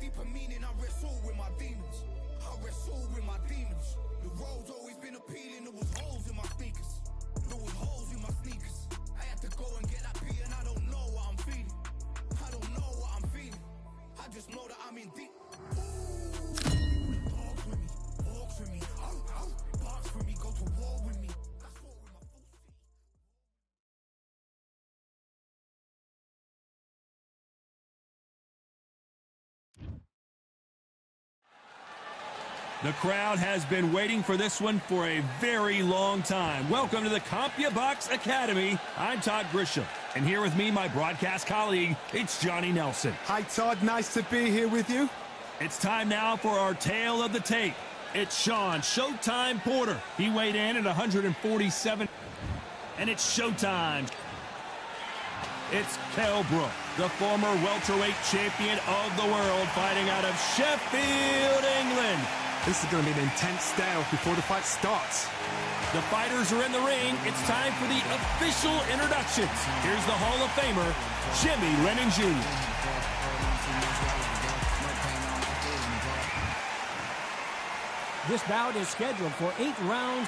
deeper meaning. I wrestle with my demons. I wrestle with my demons. The road's always been appealing. There was holes in my sneakers. There was holes in my sneakers. I had to go and get that beat, and I don't know what I'm feeling. I don't know what I'm feeling. I just know that I'm in deep. Dogs with me, walks with me, barks with me, go to war with me. That's what with my full feet. The crowd has been waiting for this one for a very long time. Welcome to the CompuBox Academy. I'm Todd Grisham, and here with me, my broadcast colleague, it's Johnny Nelson. Hi, Todd. Nice to be here with you. It's time now for our tale of the tape. It's Sean Showtime Porter. He weighed in at 147, and it's showtime. It's Kell Brook, the former welterweight champion of the world, fighting out of Sheffield, England. This is going to be an intense standoff before the fight starts. The fighters are in the ring. It's time for the official introductions. Here's the Hall of Famer, Jimmy Lennon Jr. This bout is scheduled for 8 rounds.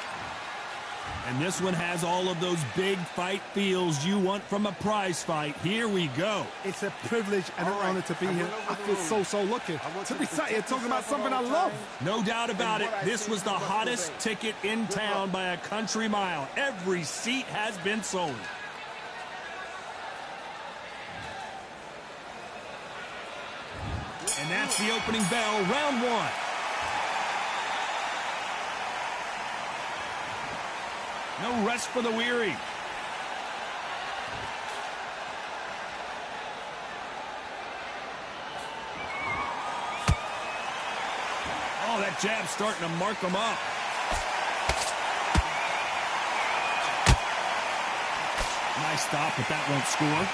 And this one has all of those big fight feels you want from a prize fight. Here we go. It's a privilege and an honor to be here. I feel so lucky to be sat here talking about something I love. No doubt about it. This was the hottest ticket in town by a country mile. Every seat has been sold. And that's the opening bell, round 1. No rest for the weary. Oh, that jab's starting to mark him up. Nice stop, but that won't score.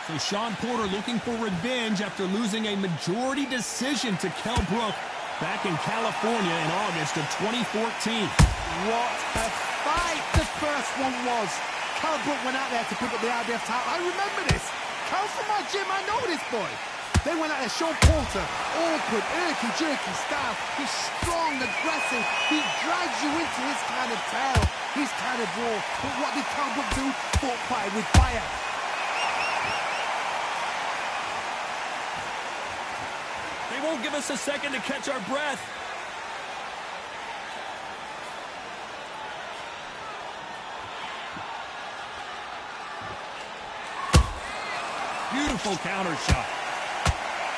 So Sean Porter looking for revenge after losing a majority decision to Kell Brook back in California in August of 2014. What a fight the first one was. Kell Brook went out there to pick up the IBF title. I remember this. Kell's from my gym. I know this boy. They went out there. Sean Porter, awkward, jerky style. He's strong, aggressive. He drags you into his kind of tail, his kind of brawl. But what did Kell Brook do? Fought fight with fire. They won't give us a second to catch our breath. Beautiful counter shot.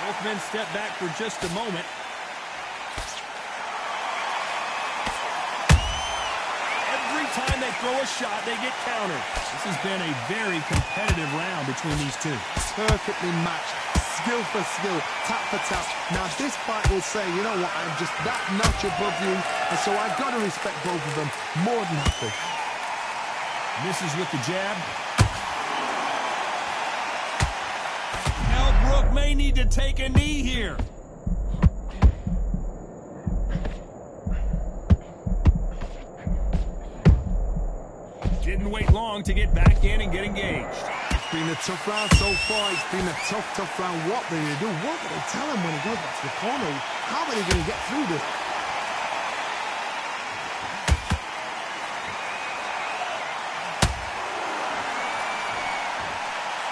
Both men step back for just a moment. Every time they throw a shot, they get countered. This has been a very competitive round between these two. Perfectly matched. Skill for skill, tap for tap. Now this fight will say, you know what, I'm just that notch above you, and so I've got to respect both of them more than happy. Misses with the jab. Kell Brook may need to take a knee here. Didn't wait long to get back in and get engaged. It's been a tough round so far. It's been a tough round. What do they do? What do they tell him when he goes back to the corner? How are they going to get through this?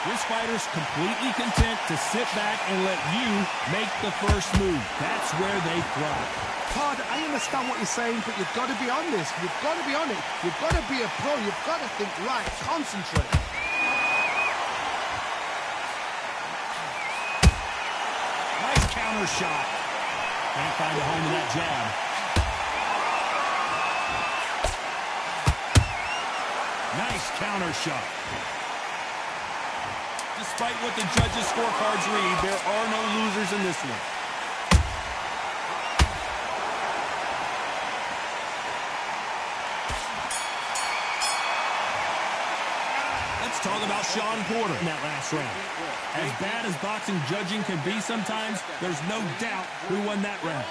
This fighter's completely content to sit back and let you make the first move. That's where they thrive. Todd, I understand what you're saying, but you've got to be on this. You've got to be on it. You've got to be a pro. You've got to think right. Concentrate. Counter shot. Can't find a home to that jab. Nice counter shot. Despite what the judges' scorecards read, there are no losers in this one. Let's talk about Sean Porter in that last round. As bad as boxing judging can be sometimes, there's no doubt who won that round.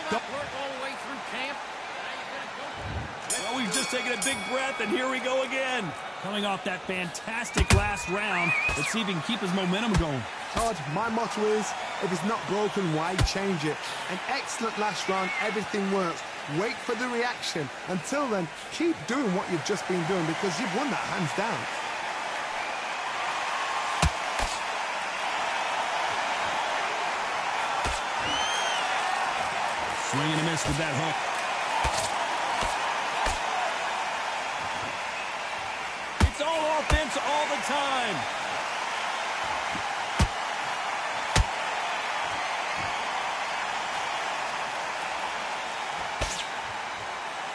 Well, we've just shoulders, taking a big breath, and here we go again. Coming off that fantastic last round, let's see if he can keep his momentum going. Todd, my motto is, if it's not broken, why change it? An excellent last round, everything works. Wait for the reaction. Until then, keep doing what you've just been doing because you've won that hands down. Swing and a miss with that hook. It's all offense all the time.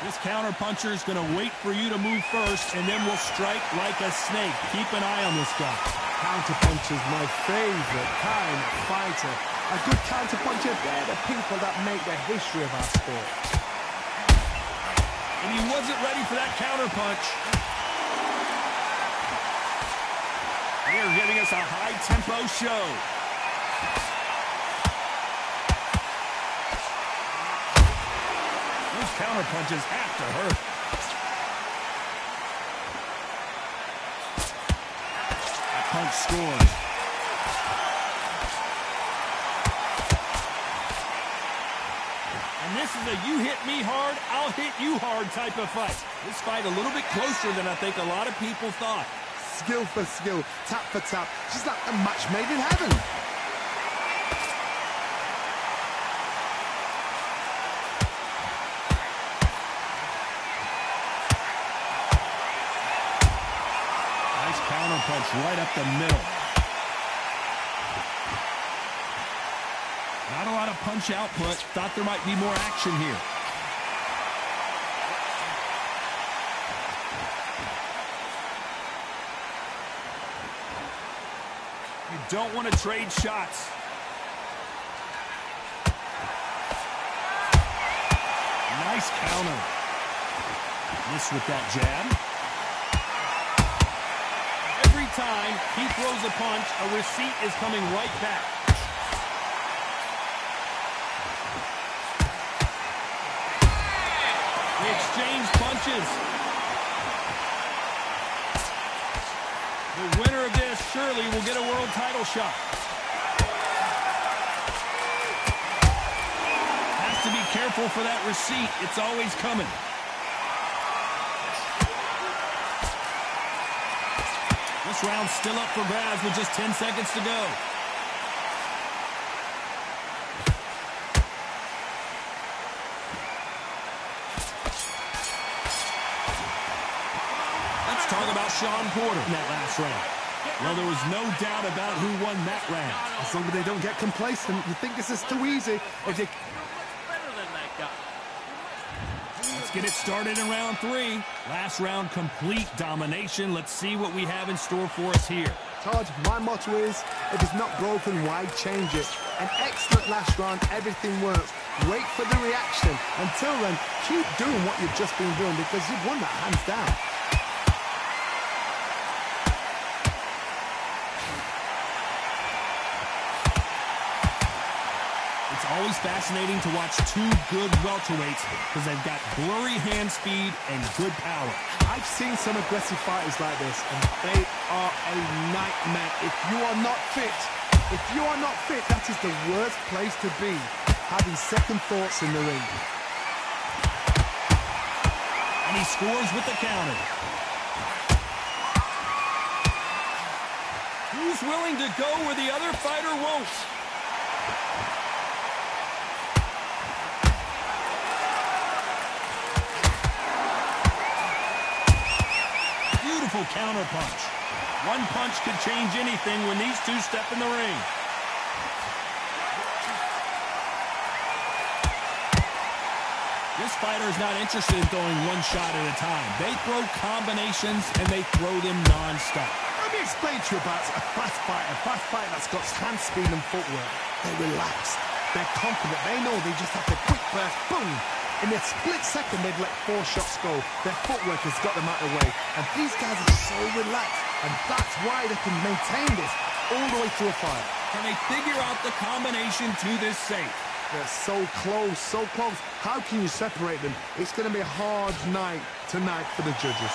This counterpuncher is going to wait for you to move first, and then will strike like a snake. Keep an eye on this guy. Counterpuncher is my favorite kind of fighter. A good counterpuncher, they're the people that make the history of our sport. And he wasn't ready for that counterpunch. They're giving us a high-tempo show. Those counterpunches have to hurt. That punch scores. And this is a you hit me hard, I'll hit you hard type of fight. This fight a little bit closer than I think a lot of people thought. Skill for skill, tap for tap. Just like a match made in heaven. Nice counterpunch right up the middle. Not a lot of punch output. Thought there might be more action here. You don't want to trade shots. Nice counter. Miss with that jab. Every time he throws a punch, a receipt is coming right back. They exchange punches. The winner of this surely will get a world title shot. Has to be careful for that receipt. It's always coming. This round's still up for grabs with just 10 seconds to go. Let's talk about Sean Porter in that last round. Well, there was no doubt about who won that round. As long as they don't get complacent, you think this is too easy. If they... Let's get it started in round 3. Last round, complete domination. Let's see what we have in store for us here. Todd, my motto is, if it's not broken, why change it? An excellent last round, everything works. Wait for the reaction. Until then, keep doing what you've just been doing because you've won that hands down. It's always fascinating to watch two good welterweights because they've got blurry hand speed and good power. I've seen some aggressive fighters like this, and they are a nightmare. If you are not fit, that is the worst place to be, having second thoughts in the ring. And he scores with the counter. Who's willing to go where the other fighter won't? Beautiful counter punch. One punch could change anything when these two step in the ring. This fighter is not interested in throwing one shot at a time. They throw combinations and they throw them non-stop. Let me explain to you about a fast fighter that's got hand speed and footwork. They're relaxed. They're confident. They know they just have to quick burst, boom. In a split second, they've let 4 shots go. Their footwork has got them out of the way. And these guys are so relaxed. And that's why they can maintain this all the way through a fight. Can they figure out the combination to this safe? They're so close, so close. How can you separate them? It's going to be a hard night tonight for the judges.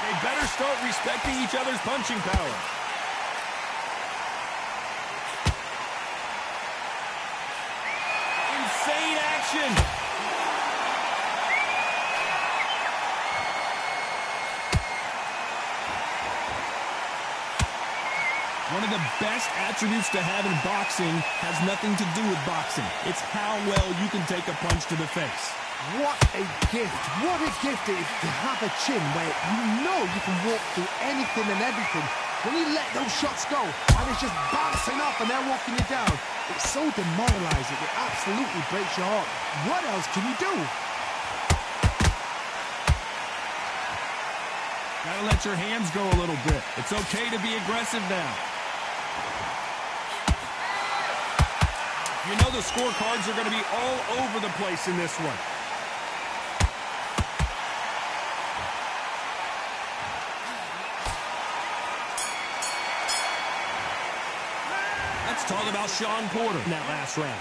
They better start respecting each other's punching power. Insane action. One of the best attributes to have in boxing has nothing to do with boxing. It's how well you can take a punch to the face. What a gift. What a gift it is to have a chin where you know you can walk through anything and everything. When you let those shots go and it's just bouncing off and they're walking you down, it's so demoralizing. It absolutely breaks your heart. What else can you do? Gotta let your hands go a little bit. It's okay to be aggressive now. You know the scorecards are going to be all over the place in this one. Let's talk about Shawn Porter in that last round.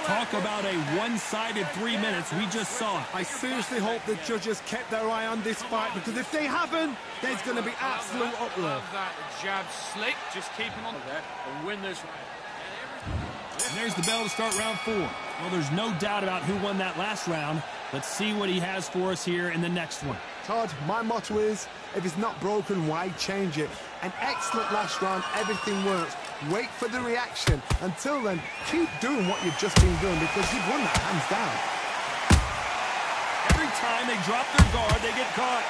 Talk about a one-sided 3 minutes. We just saw it. I seriously hope the judges kept their eye on this fight, because if they haven't, there's going to be absolute uproar. That jab slick, just keep him on there and win this round. And there's the bell to start round 4. Well, there's no doubt about who won that last round. Let's see what he has for us here in the next one. Todd, my motto is, if it's not broken, why change it? An excellent last round, everything works. Wait for the reaction. Until then, keep doing what you've just been doing, because you've won that hands down. Every time they drop their guard, they get caught.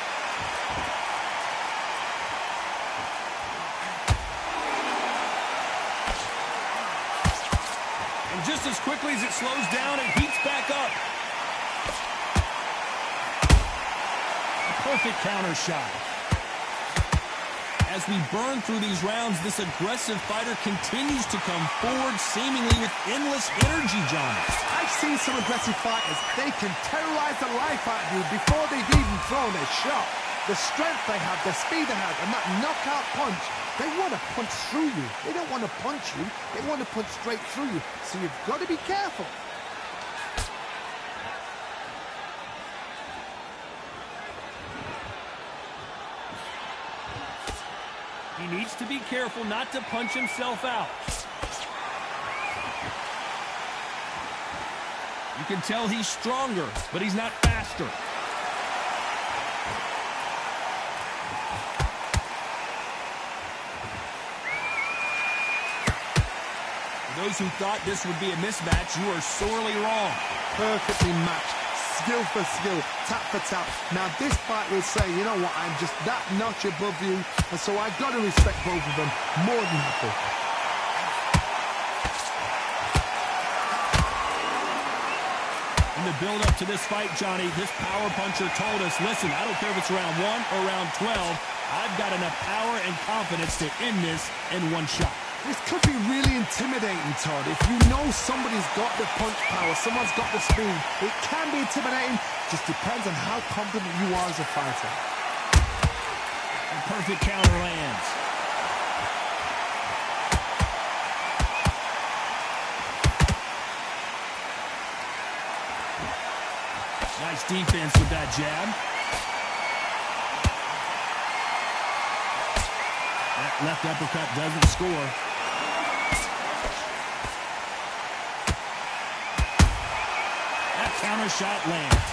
And just as quickly as it slows down, it heats back up. A perfect counter shot. As we burn through these rounds, this aggressive fighter continues to come forward, seemingly with endless energy, John. I've seen some aggressive fighters. They can terrorize the life out of you before they've even thrown a shot. The strength they have, the speed they have, and that knockout punch, they want to punch through you. They don't want to punch you. They want to punch straight through you. So you've got to be careful. He needs to be careful not to punch himself out. You can tell he's stronger, but he's not faster. For those who thought this would be a mismatch, you are sorely wrong. Perfectly matched. Skill for skill, tap for tap. Now this fight will say, you know what, I'm just that notch above you, and so I've got to respect both of them. More than happy. In the build-up to this fight, Johnny, this power puncher told us, listen, I don't care if it's round 1 or round 12, I've got enough power and confidence to end this in one shot. This could be really intimidating, Todd. If you know somebody's got the punch power, someone's got the speed, it can be intimidating. Just depends on how confident you are as a fighter. A perfect counter lands. Nice defense with that jab. That left uppercut doesn't score. Counter shot lands.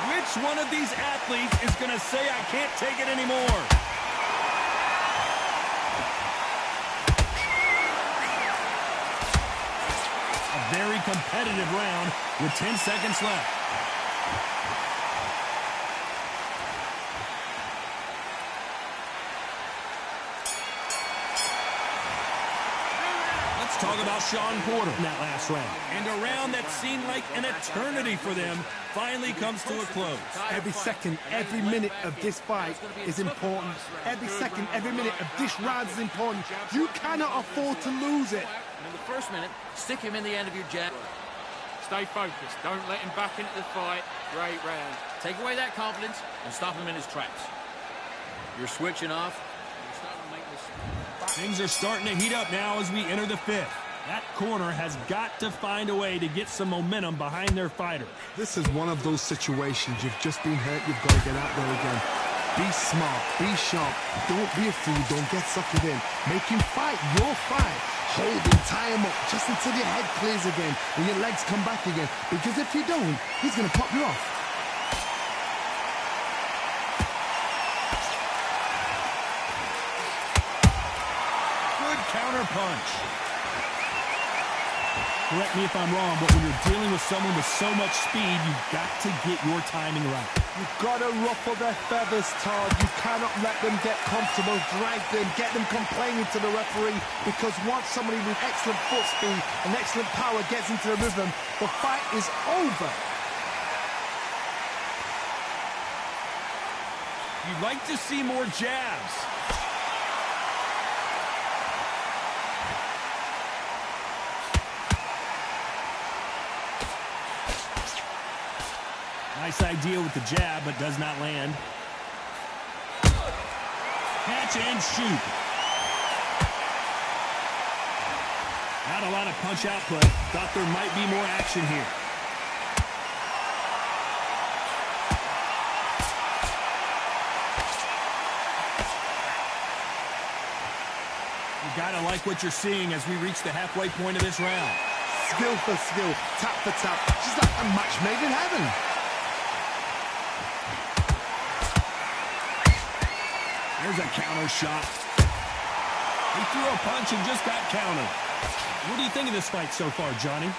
Which one of these athletes is going to say, I can't take it anymore? A very competitive round with 10 seconds left. Talk about Shawn Porter in that last round. And a round that seemed like an eternity for them finally comes to a close. Every second, every minute of this fight is important. Every second, every minute of this round is important. You cannot afford to lose it. And in the first minute, stick him in the end of your jab. Stay focused. Don't let him back into the fight. Great round. Take away that confidence and stop him in his tracks. You're switching off. You're starting to make this. Things are starting to heat up now as we enter the fifth. That corner has got to find a way to get some momentum behind their fighter. This is one of those situations. You've just been hurt. You've got to get out there again. Be smart. Be sharp. Don't be a fool. Don't get suckered in. Make him fight your fight. Hold him, tie him up, just until your head clears again and your legs come back again. Because if you don't, he's going to pop you off. Good counter punch. Correct me if I'm wrong, but when you're dealing with someone with so much speed, you've got to get your timing right. You've got to ruffle their feathers, Todd. You cannot let them get comfortable, drag them, get them complaining to the referee, because once somebody with excellent foot speed and excellent power gets into the rhythm, the fight is over. You'd like to see more jabs. Nice idea with the jab, but does not land. Catch and shoot. Not a lot of punch output. Thought there might be more action here. You gotta like what you're seeing as we reach the halfway point of this round. Skill for skill, tap for tap. She's like a match made in heaven. There's a counter shot. He threw a punch and just got countered. What do you think of this fight so far, Johnny?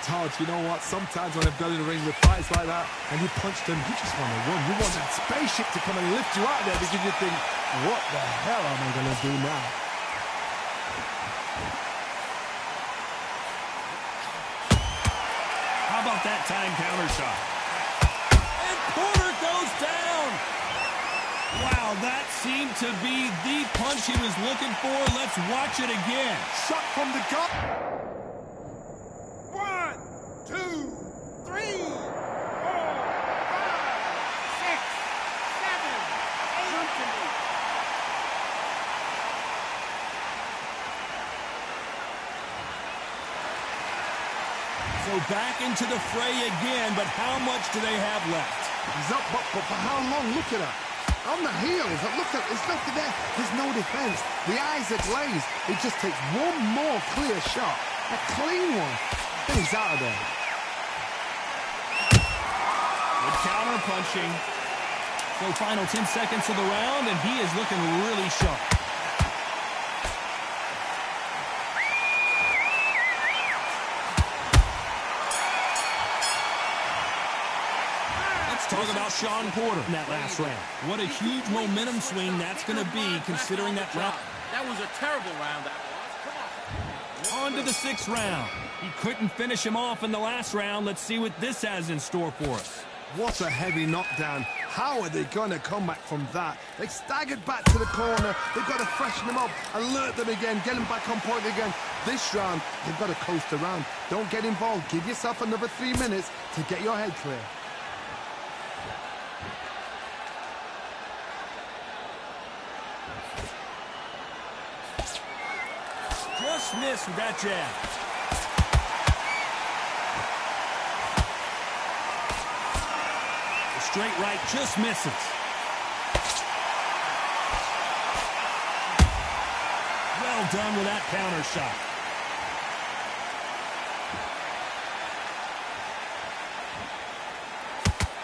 Todd, you know what? Sometimes when I've done in the ring with fights like that, and you punched him, you just want to run. You want that spaceship to come and lift you out there because you think, what the hell am I going to do now? How about that time counter shot? And Porter goes down. Wow, that seemed to be the punch he was looking for. Let's watch it again. Shot from the gut. 1, 2, 3, 4, 5, 6, 7, 8. So back into the fray again, but how much do they have left? He's up, but for how long? Look at her. On the heels. Look at it's nothing there. There's no defense. The eyes are glazed. It just takes one more clear shot. A clean one. Then he's out of there. Good counter punching. So final 10 seconds of the round, and he is looking really sharp. Talk about Sean Porter in that last round. What a huge momentum swing that's going to be, considering that round. That was a terrible round, that was. Come on. On to the sixth round. He couldn't finish him off in the last round. Let's see what this has in store for us. What a heavy knockdown. How are they going to come back from that? They staggered back to the corner. They've got to freshen them up, alert them again, get them back on point again. This round, they've got to coast around. Don't get involved. Give yourself another 3 minutes to get your head clear. Just missed with that jab. The straight right just misses. Well done with that counter shot.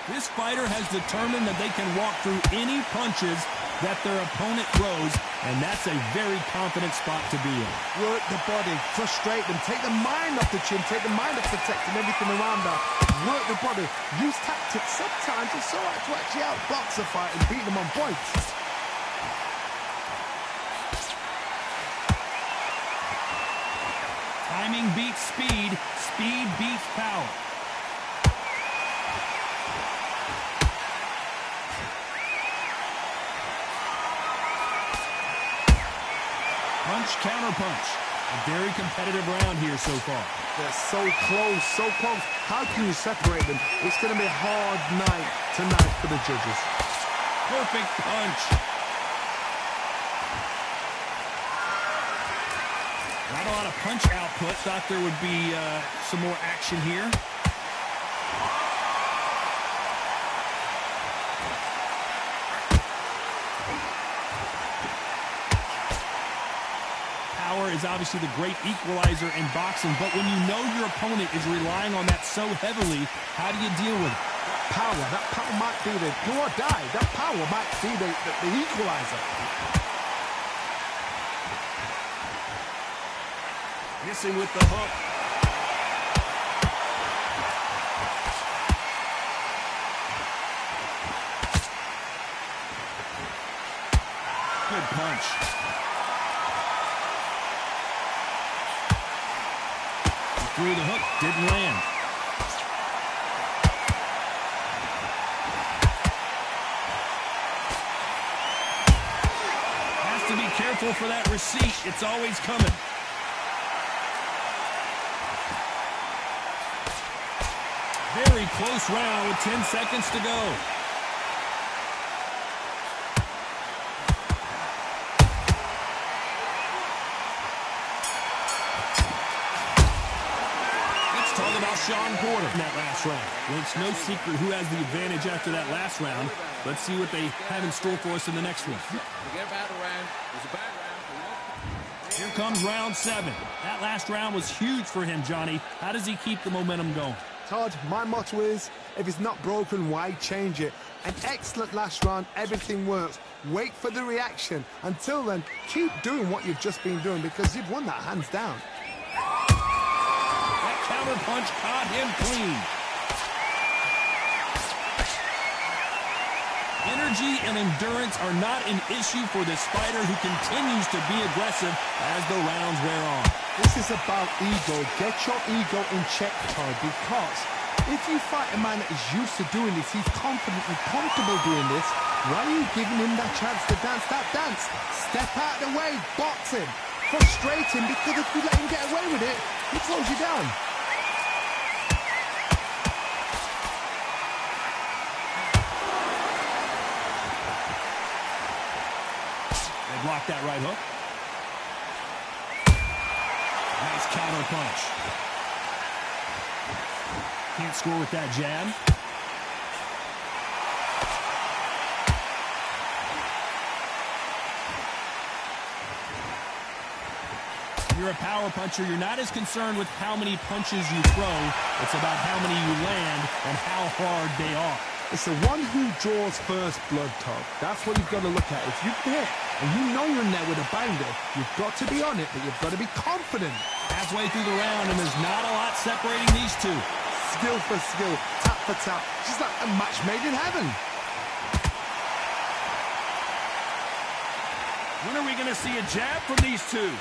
This fighter has determined that they can walk through any punches that their opponent throws, and that's a very confident spot to be in. Work the body, frustrate them, take the mind off the chin, take the mind off protecting everything around that. Work the body, use tactics. Sometimes it's all right to actually outbox a fight and beat them on points. Timing beats speed, speed beats power. Punch, counter punch. A very competitive round here so far. They're so close, so close. How can you separate them? It's going to be a hard night tonight for the judges. Perfect punch. Not a lot of punch output. Thought there would be some more action here. Power is obviously the great equalizer in boxing, but when you know your opponent is relying on that so heavily, how do you deal with it? That power might be the do or die. That power might be the equalizer. Missing with the hook. Good punch. Through the hook, didn't land. Has to be careful for that receipt. It's always coming. Very close round with 10 seconds to go. Talk about Sean Porter in that last round. Well, it's no secret who has the advantage after that last round. Let's see what they have in store for us in the next one. Forget about the round. It was a bad round. Here comes round 7. That last round was huge for him, Johnny. How does he keep the momentum going? Todd, my motto is, if it's not broken, why change it? An excellent last round, everything works. Wait for the reaction. Until then, keep doing what you've just been doing because you've won that hands down. Counter punch caught him clean. Energy and endurance are not an issue for this fighter who continues to be aggressive as the rounds wear on. This is about ego. Get your ego in check, Todd, because if you fight a man that is used to doing this, he's confident and comfortable doing this, why are you giving him that chance to dance that dance? Step out of the way, box him, frustrate him, because if you let him get away with it, he throws you down. Block that right hook. Nice counter punch. Can't score with that jab. You're a power puncher. You're not as concerned with how many punches you throw. It's about how many you land and how hard they are. It's the one who draws first blood, Todd. That's what you've got to look at. If you hit and you know you're in there with a banger, you've got to be on it, but you've got to be confident. Halfway through the round, and there's not a lot separating these two. Skill for skill, tap for tap. Just like a match made in heaven. When are we going to see a jab from these two?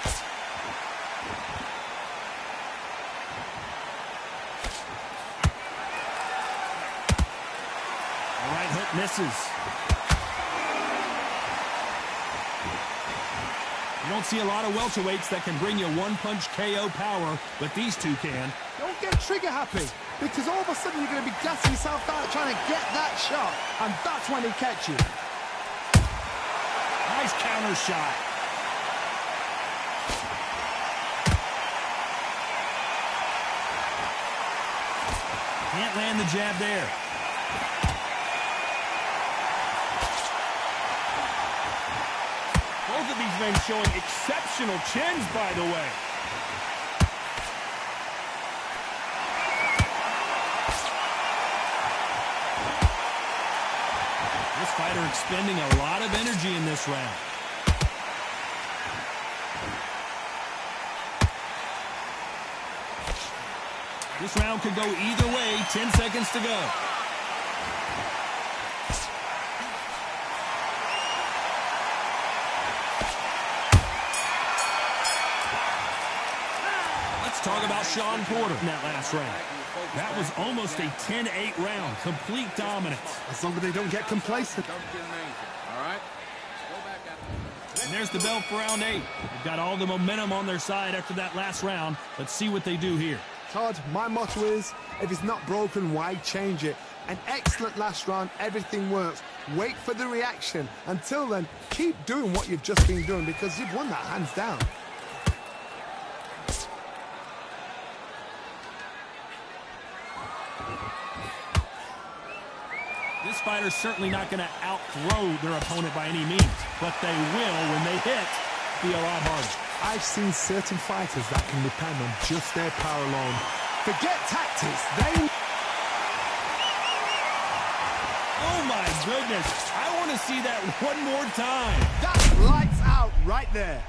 Right hook misses. You don't see a lot of welterweights that can bring you one-punch KO power, but these two can. Don't get trigger happy, because all of a sudden you're going to be gassing yourself out trying to get that shot, and that's when he catch you. Nice counter shot. Can't land the jab there. Both of these men showing exceptional chins, by the way. This fighter expending a lot of energy in this round. This round could go either way. 10 seconds to go. Let's talk about Sean Porter in that last round. That was almost a 10-8 round. Complete dominance. As long as they don't get complacent. Don't get amazing, all right? Go back up. there's the bell for round 8. They've got all the momentum on their side after that last round. Let's see what they do here. Todd, my motto is, if it's not broken, why change it? An excellent last round, everything works. Wait for the reaction. Until then, keep doing what you've just been doing because you've won that hands down. This fighter's certainly not going to outthrow their opponent by any means, but they will, when they hit, be a lot harder. I've seen certain fighters that can depend on just their power alone. Forget tactics, they... Oh my goodness, I want to see that one more time. That's lights out right there.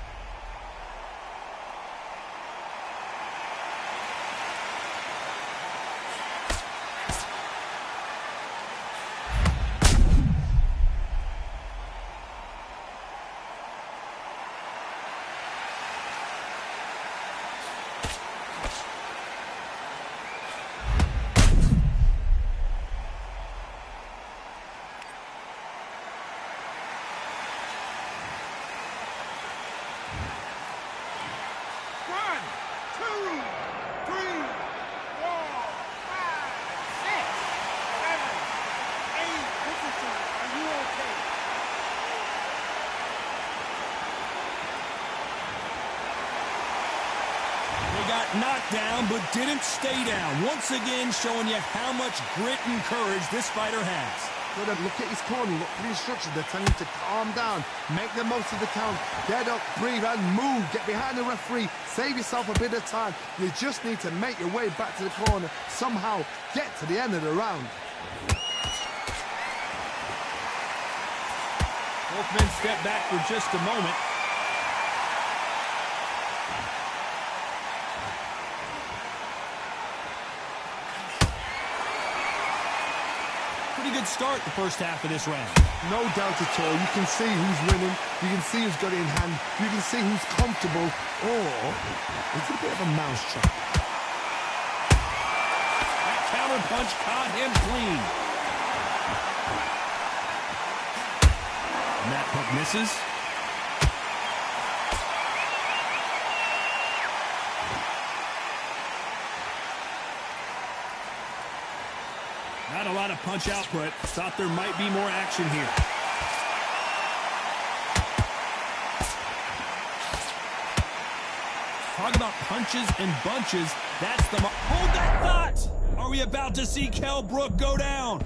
Knocked down, but didn't stay down. Once again, showing you how much grit and courage this fighter has. Good, look at his corner, look at the instructions. They're telling him to calm down, make the most of the count, get up, breathe, and move. Get behind the referee, save yourself a bit of time. You just need to make your way back to the corner, somehow get to the end of the round. Both men step back for just a moment. Pretty good start the first half of this round. No doubt at all. You can see who's winning. You can see who's got it in hand. You can see who's comfortable. Or it's a bit of a mousetrap. That counter punch caught him clean. And that hook misses. Not a lot of punch output. Thought there might be more action here. Talk about punches and bunches. That's the... Hold that thought! Are we about to see Kell Brook go down?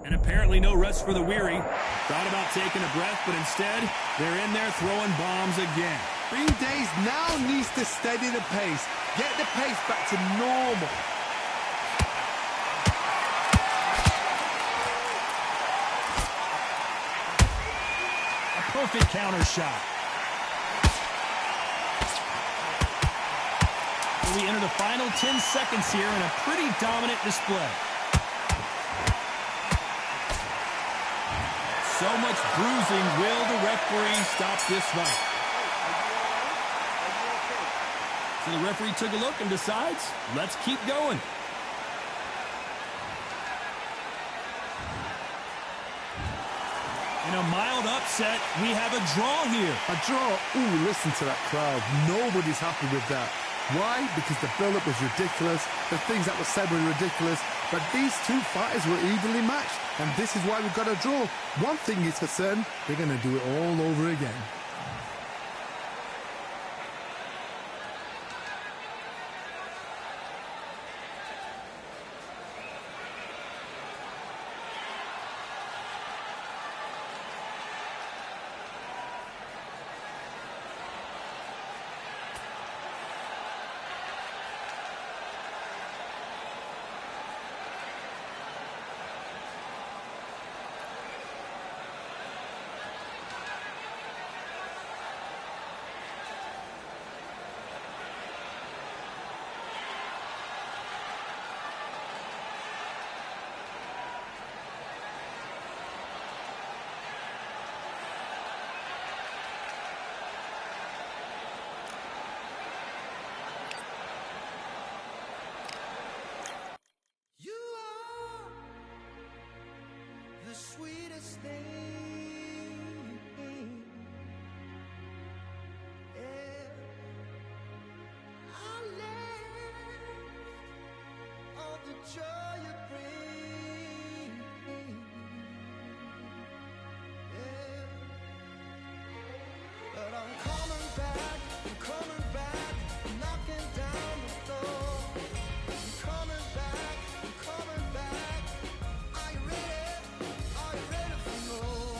And apparently no rest for the weary. Thought about taking a breath, but instead, they're in there throwing bombs again. Green Days now needs to steady the pace. Get the pace back to normal. A perfect counter shot. So we enter the final 10 seconds here in a pretty dominant display. So much bruising. Will the referee stop this fight? So the referee took a look and decides, let's keep going. In a mild upset, we have a draw here. A draw? Ooh, listen to that crowd. Nobody's happy with that. Why? Because the build-up was ridiculous. The things that were said were ridiculous. But these two fighters were evenly matched. And this is why we've got a draw. One thing is for certain, they're going to do it all over again. the sweetest thing. Yeah. I left all the joy you bring. Yeah. But I'm coming back, knocking down the door. I'm coming back. Are you ready for more?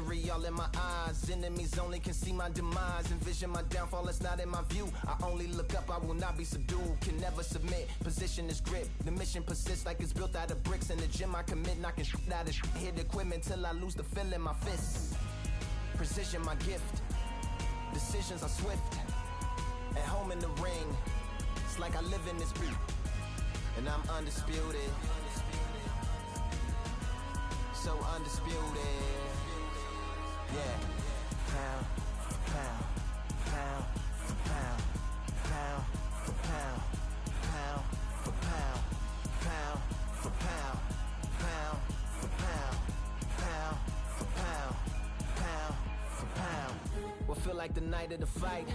misery all in my eyes. Enemies only can see my demise. Envision my downfall, it's not in my view. I only look up, I will not be subdued. Can never submit, position is grip. The mission persists like it's built out of bricks. In the gym I commit, knocking shit out of shit. Hit equipment till I lose the feel in my fists. Precision my gift. Decisions are swift. At home in the ring, it's like I live in this beat. And I'm undisputed. So undisputed. Yeah. Pound for pound, pound for pound, pound for pound, pound for pound, pound for pound, pound for pound, pound for pound, pound for pound. What feel like the night of the fight?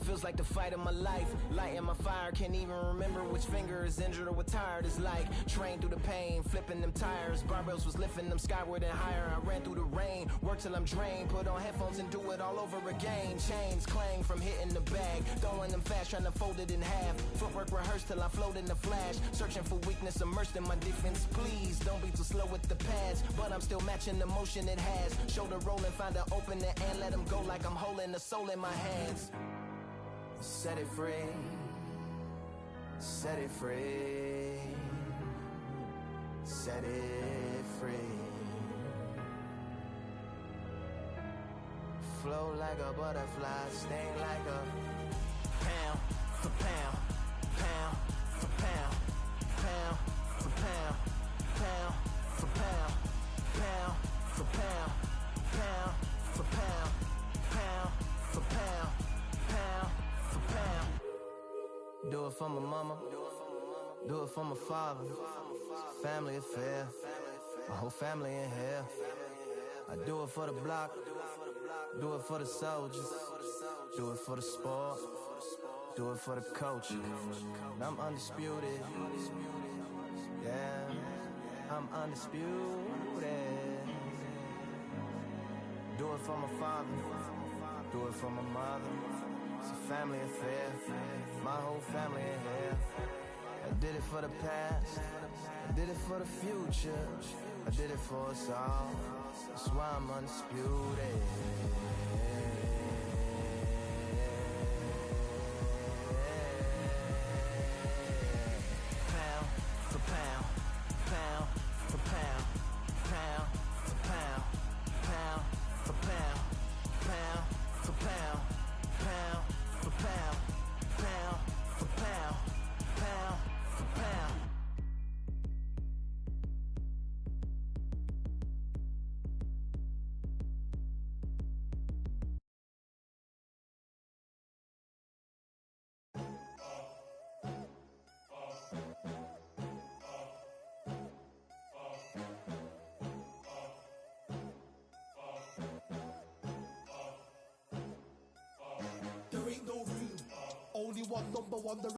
Feels like the fight of my life. Lighting my fire, can't even remember which finger is injured or what tired is like. Trained through the pain, flipping them tires. Barbells was lifting them skyward and higher. I ran through the rain, worked till I'm drained. Put on headphones and do it all over again. Chains clang from hitting the bag. Throwing them fast, trying to fold it in half. Footwork rehearsed till I float in the flash. Searching for weakness, immersed in my defense. Please, don't be too slow with the pads. But I'm still matching the motion it has. Shoulder rolling, find an opening and let them go like I'm holding the soul in my hands. Set it free, set it free, set it free. Flow like a butterfly, sting like a pound for pound, pound for pound, pound for pound, pound for pound, pound for pound, pound for pound, pound for pound, pound. Do it for my mama, do it for my father. It's a family affair, my whole family in here. I do it for the block, do it for the soldiers, do it for the sport, do it for the coach. And I'm undisputed, yeah, I'm undisputed. Do it for my father, do it for my mother. It's a family affair, my whole family in here. I did it for the past, I did it for the future, I did it for us all. That's why I'm undisputed. Pound for pound, pound for pound, pound for pound, pound for pound, pound for pound. Pound for pound, pound for pound, pound for pound. There ain't no room, only one number one.